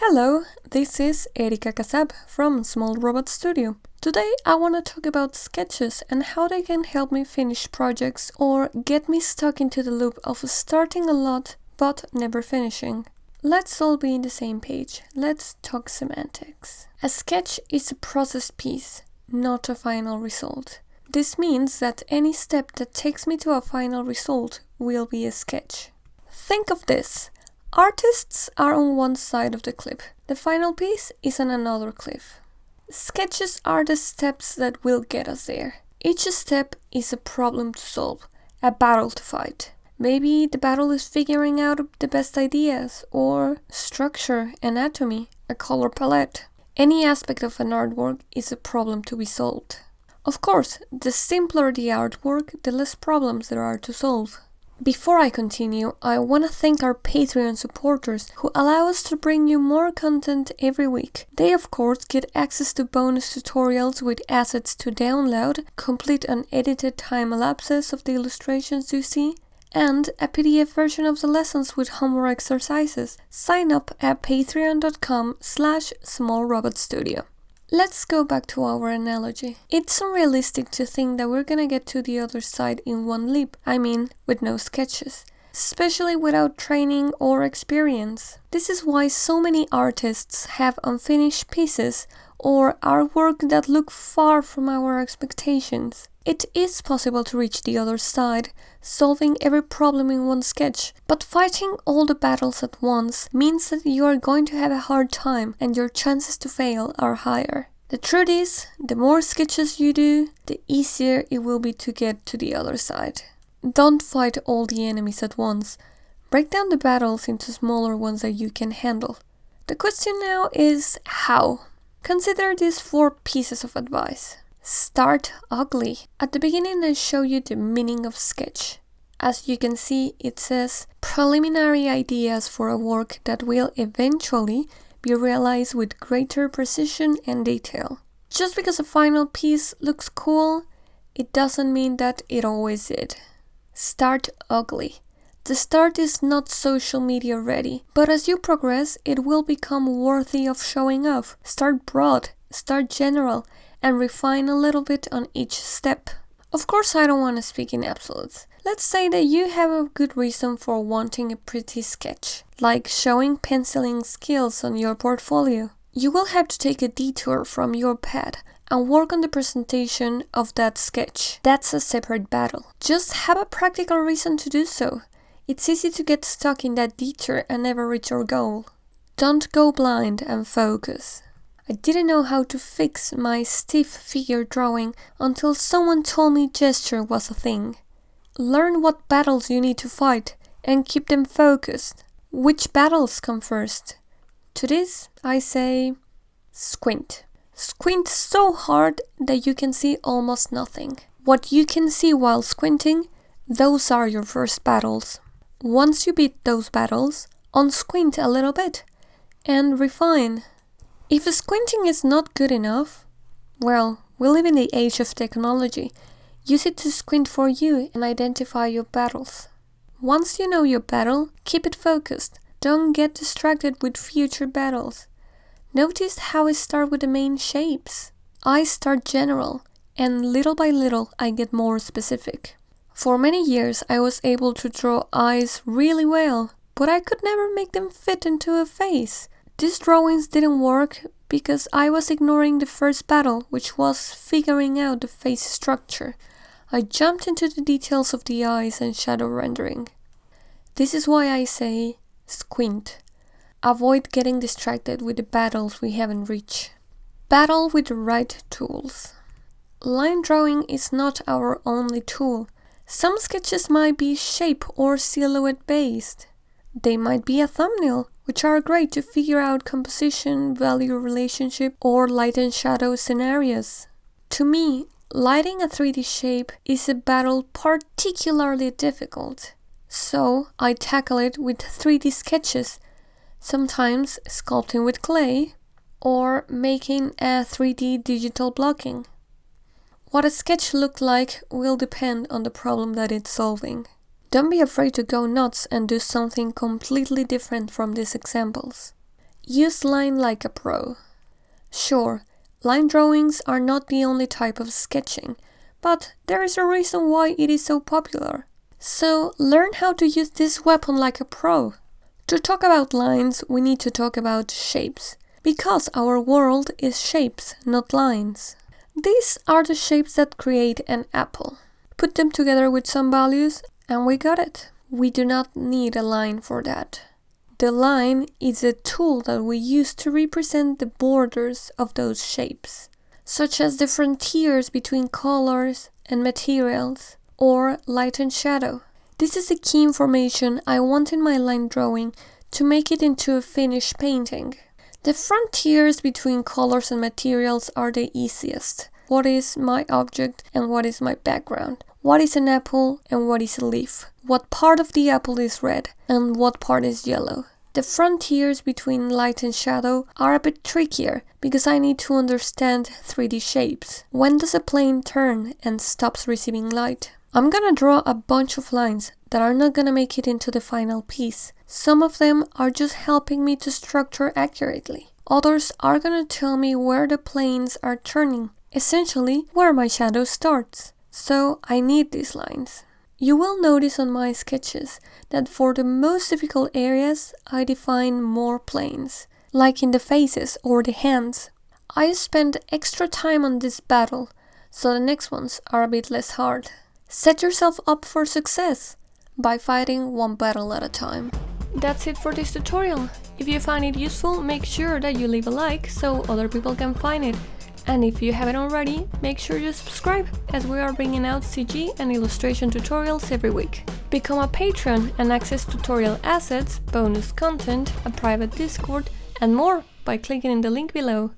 Hello, this is Érika from Small Robot Studio. Today I want to talk about sketches and how they can help me finish projects or get me stuck into the loop of starting a lot but never finishing. Let's all be in the same page. Let's talk semantics. A sketch is a process piece, not a final result. This means that any step that takes me to a final result will be a sketch. Think of this. Artists are on one side of the cliff. The final piece is on another cliff. Sketches are the steps that will get us there. Each step is a problem to solve, a battle to fight. Maybe the battle is figuring out the best ideas, or structure, anatomy, a color palette. Any aspect of an artwork is a problem to be solved. Of course, the simpler the artwork, the less problems there are to solve. Before I continue, I want to thank our Patreon supporters who allow us to bring you more content every week. They of course get access to bonus tutorials with assets to download, complete unedited time lapses of the illustrations you see, and a PDF version of the lessons with homework exercises. Sign up at patreon.com/smallrobotstudio. Let's go back to our analogy. It's unrealistic to think that we're gonna get to the other side in one leap, with no sketches, especially without training or experience. This is why so many artists have unfinished pieces or artwork that look far from our expectations. It is possible to reach the other side, solving every problem in one sketch, but fighting all the battles at once means that you are going to have a hard time and your chances to fail are higher. The truth is, the more sketches you do, the easier it will be to get to the other side. Don't fight all the enemies at once. Break down the battles into smaller ones that you can handle. The question now is how? Consider these 4 pieces of advice. Start ugly. At the beginning I show you the meaning of sketch. As you can see, it says preliminary ideas for a work that will eventually be realized with greater precision and detail. Just because a final piece looks cool, it doesn't mean that it always did. Start ugly. The start is not social media ready, but as you progress, it will become worthy of showing off. Start broad, start general, and refine a little bit on each step. Of course, I don't want to speak in absolutes. Let's say that you have a good reason for wanting a pretty sketch, like showing penciling skills on your portfolio. You will have to take a detour from your pad and work on the presentation of that sketch. That's a separate battle. Just have a practical reason to do so. It's easy to get stuck in that detour and never reach your goal. Don't go blind and focus. I didn't know how to fix my stiff figure drawing until someone told me gesture was a thing. Learn what battles you need to fight and keep them focused. Which battles come first? To this, I say, squint. Squint so hard that you can see almost nothing. What you can see while squinting, those are your first battles. Once you beat those battles, unsquint a little bit and refine. If squinting is not good enough, well, we live in the age of technology. Use it to squint for you and identify your battles. Once you know your battle, keep it focused. Don't get distracted with future battles. Notice how I start with the main shapes. I start general, and little by little I get more specific. For many years I was able to draw eyes really well, but I could never make them fit into a face. These drawings didn't work because I was ignoring the first battle, which was figuring out the face structure. I jumped into the details of the eyes and shadow rendering. This is why I say squint. Avoid getting distracted with the battles we haven't reached. Battle with the right tools. Line drawing is not our only tool. Some sketches might be shape or silhouette based. They might be a thumbnail, which are great to figure out composition, value relationship, or light and shadow scenarios. To me, lighting a 3D shape is a battle particularly difficult. So I tackle it with 3D sketches, sometimes sculpting with clay, or making a 3D digital blocking. What a sketch looks like will depend on the problem that it's solving. Don't be afraid to go nuts and do something completely different from these examples. Use line like a pro. Sure, line drawings are not the only type of sketching, but there is a reason why it is so popular. So learn how to use this weapon like a pro. To talk about lines, we need to talk about shapes, because our world is shapes, not lines. These are the shapes that create an apple. Put them together with some values and we got it. We do not need a line for that. The line is a tool that we use to represent the borders of those shapes, such as the frontiers between colors and materials, or light and shadow. This is the key information I want in my line drawing to make it into a finished painting. The frontiers between colors and materials are the easiest. What is my object and what is my background? What is an apple and what is a leaf? What part of the apple is red and what part is yellow? The frontiers between light and shadow are a bit trickier because I need to understand 3D shapes. When does a plane turn and stops receiving light? I'm gonna draw a bunch of lines that are not gonna make it into the final piece. Some of them are just helping me to structure accurately. Others are gonna tell me where the planes are turning, essentially where my shadow starts. So I need these lines. You will notice on my sketches that for the most difficult areas, I define more planes, like in the faces or the hands. I spend extra time on this battle, so the next ones are a bit less hard. Set yourself up for success by fighting one battle at a time. That's it for this tutorial. If you find it useful, make sure that you leave a like so other people can find it. And if you haven't already, make sure you subscribe, as we are bringing out CG and illustration tutorials every week. Become a patron and access tutorial assets, bonus content, a private Discord, and more by clicking in the link below.